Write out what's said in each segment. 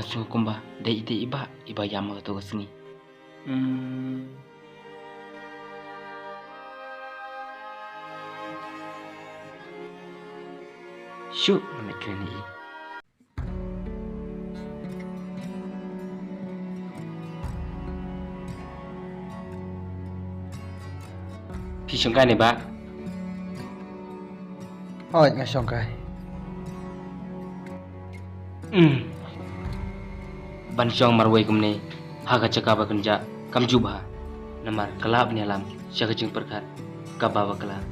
basu kumba dai ite iba yama to sini. Syuk namit kini. Pisungkai ni ba? Oi ngasongkai. Ban syong marwai kumne haga cakap kerja kam jubah namar kelab ni alam syaga jeng perkat kabawa kelab.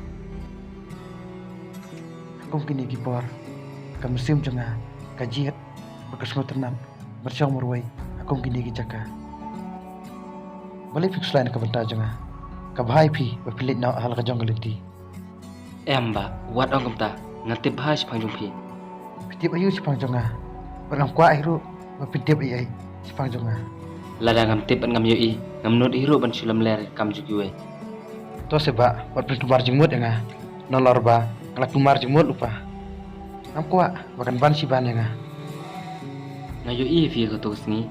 Kung kini gipor kamusim janga kajiat berkesmo ternam bersyong marwai akong kini gijaka. Balik fix lain kabenta janga kabhai pi berpilit na hal kajong galiti. Emba wat ong kamta ngatip bahas pangjung pi. Pitip ayu sipang jonga berang kwa iru berpitip ai sipang jonga. Lada ngam tip ngam yoi ngam not hiro ban sulam ler kam jugiwe. To seba berpiltumar jengmut nga nolor ba ngalak tumar jengmut lupa. Ngam kwa bahkan ban si ban nga. Ngayoi fi ka to sini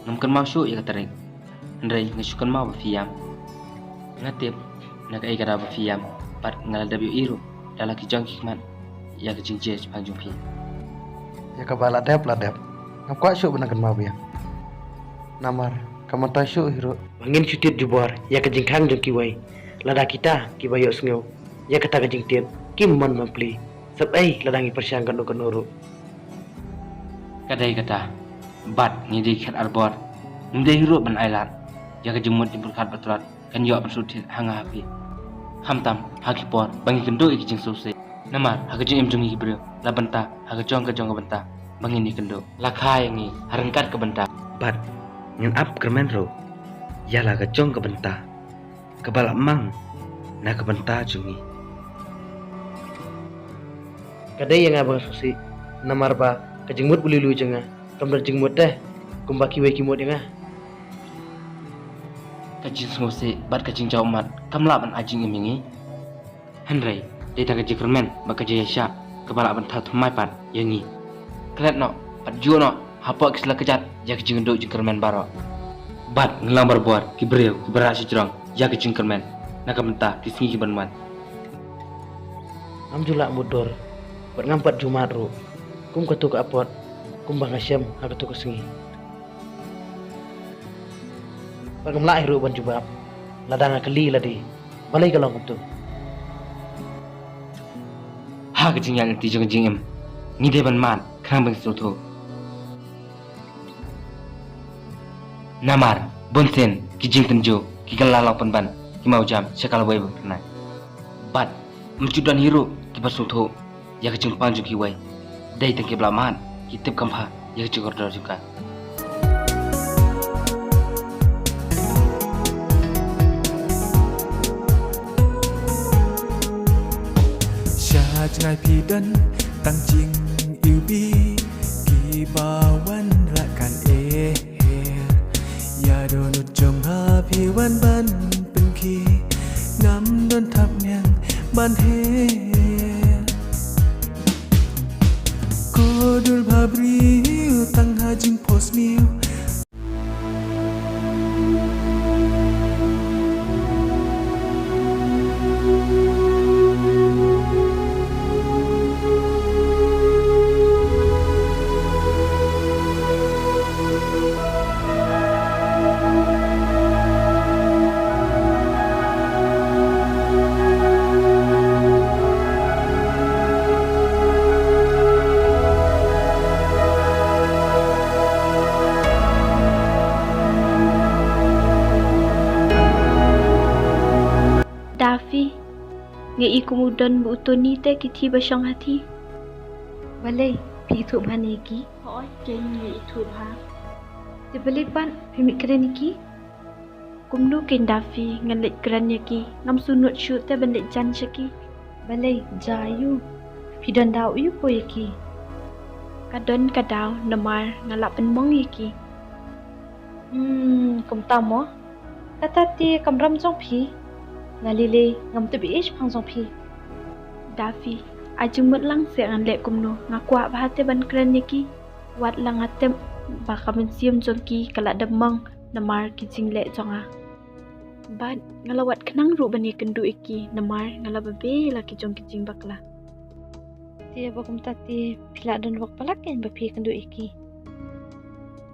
ngam kan mau syuk ya katarek. Ndrai ngasukan mau ba fiam. Ngatip nak ai kada ba fiam pat ngal dabi iru dalaki jang hikmat ya ka jingje pangjung pi. Ya kabala dep ladep. Ngam kwa syuk benakan mau biang. Namar kamantai syuk hiro bangin cutit jubor ya kejingkang jeng kiwai lada kita kibayo sengau ya kata kejingtit kim mon mampli sab ai ladangi persyang kanu kanuru Kadai kata bat ngidi khat arbor ndai hiro ban ailat ya ka jengmut diberkat batrat kan yo ban sutit hanga hapi hamtam hakipor bangi kendo iki jeng sose namar haga jeng emjung iki bro la benta haga jong ka benta bangin ni kendo lakai ngi harengkat ke benta bat yang ap kermenro yala kacong kebenta kebalak mang na kebenta jungi kadai yang abang susi namar ba kejengmut bulilu jenga kamar jengmut deh kumbaki wei kimut jenga kajing sose bat kajing jaumat kamla ban ajing emingi Henry data kajing kermen baka jaya syak kebalak ban thatu mai pat yangi klet no pat juo no hapok kisla kejat ya kajing nduk jing kermen baro bat ngelang barbuar kibreu kibara sijrong ya kajing kermen nak benta kisingi kibanman am julak mudur bat ngampat jumat ru kum ketuk apot kum bang asyam ha ketuk sengi bagam lai ru ban jubab ladang keli ladi balai kalong tu ha kajing yang ti jong jing em ni de ban man khang bang soto Namar, bonsen, kijing tenjo, kigalalau penban, kimau jam, sekal wei berkenai. Bat, mencudan hero, kipas sulto, ya kecil panju kiwai. Dai tengke belaman, kitip kampa, ya kecil kordor juga. Syah ngai pidan, tang jing iubi, kibawan rakan ya donut jong ha pi wan ban pen ki ngam don thap nyang ban he kodul babri tang ha jing pos miu Dafi, ngai kemudian beutoni te kiti basyang hati. Balai, pi itu banegi. Oh, jadi ngai itu bah. Di balai pan, pimik keren iki. Kumnu kin Dafi ngalit keren yaki. Ngam sunut shoot te balik jan syaki. Balai, jayu. Pidan dau yu po yaki. Kadon kadau namar ngalap penmong yaki. Kum tamo. Kata ti kamram jong pi. Ngalile ngam tebi ish pangsong pi. Dafi, ajung mut lang se ngan lek kumno ngakwa bahate ban keren yaki. Wat lang atem Baka mensiam jongki kalak demang namar kijing lek jonga. Bad ngalawat kenang ru bani kendu iki namar ngalababe laki jong kijing bakla. Tia bakum tati pila dan wak palaken bapi kendu iki.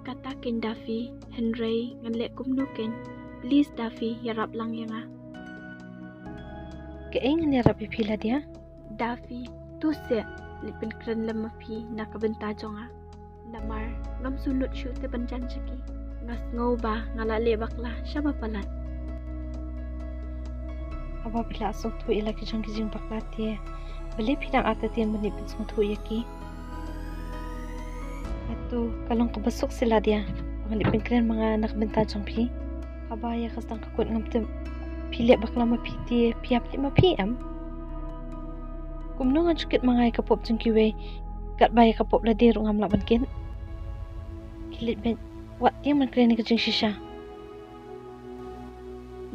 Kata ken Daffy, Henry ngan lek kum nuken. Please Daffy yarap lang yang Keeng yarap pila dia. Daffy tu se lipin keren lemapi nak benta jonga. Namar ngam sunut syu te banjan ceki. Ngas ngau ba ngalale bakla syaba palat. Apabila asok tu ila kijang kijing bakla tie. Beli pidang ata tie menipin sung tu yaki. Atu kalong kebesuk sila dia. Menipin keren mga nak benta jong pi. Kabaya kasang kakut ngam tem. Pilih bakla mapi tie piap lima PM. Kumnungan cukit mangai kapop jong kiwe. Kat baya kapop la dir ngam laban ken. Kilit ben wat dia man keren kijing shisha.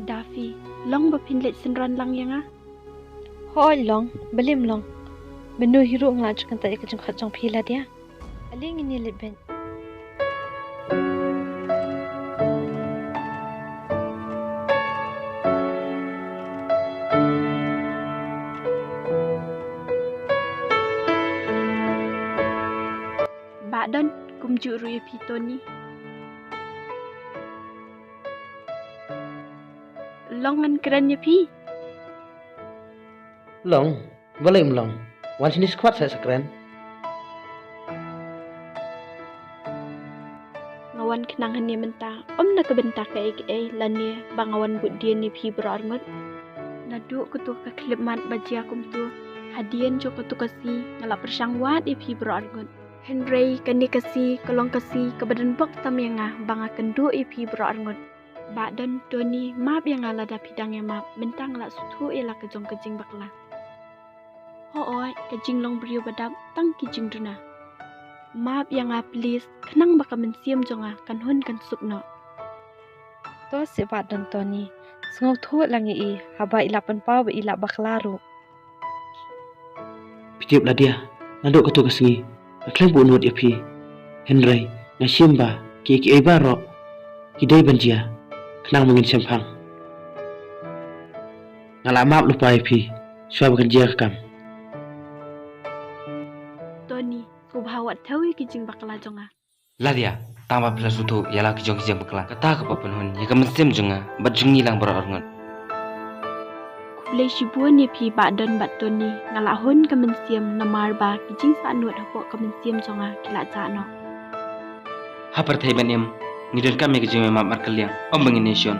Daffy, long bapinlit senran lang yang Hoi long, belim long. Benu hiru ngelaju kan tak ikut jengkat jong pila dia. Aling ini leben. Badan kumju ruye pito ni. Longan kerannya pi. Long, boleh long. Wan sini squat saya sekeren. Ngawan kenangan ni mentah. Nak kebentak ke lani bangawan bud dia ni pi berarngot. Nadu kutu ke klipmat baji akum tu. Hadian jo kutu kasi ngalap persangwat pi berarngot. Henry kani kasi kolong kasi ke badan bok tam yang banga kendu pi berarngot. Badan Tony map yang ala da pidang yang map bentang la sutu ela kejong kejing bakla. Hooi kejing long beriu badap tang kijing duna. Map yang please kenang baka mensiam jonga kan hun kan sukno. To si badan Tony sengau thuat langi i haba ilapan pau ba ila baklaru. Pitiup lah dia. Naduk ketu kesengi. Aklem bu nuat yapi. Henry ngasimba ki barok. Hidai banjia. Kenang mungkin sempang. Ngalah maaf lupa yapi. Suai bekerja kam. Tony kubhawat tawi kijing bakla jonga. Lah dia, tambah pila sutu ialah kijang bekla. Kata ke papan hun, ya kemensim jonga, bat jungi lang berorngot. Kublai shibuan ni pi badan bat Tony ngalahun kemensiam namar ba kijing sa nuat hapok kemensiam jonga kila jano. Hapar thai banem, ngidon kami kijang map markeliang, om bangin nation.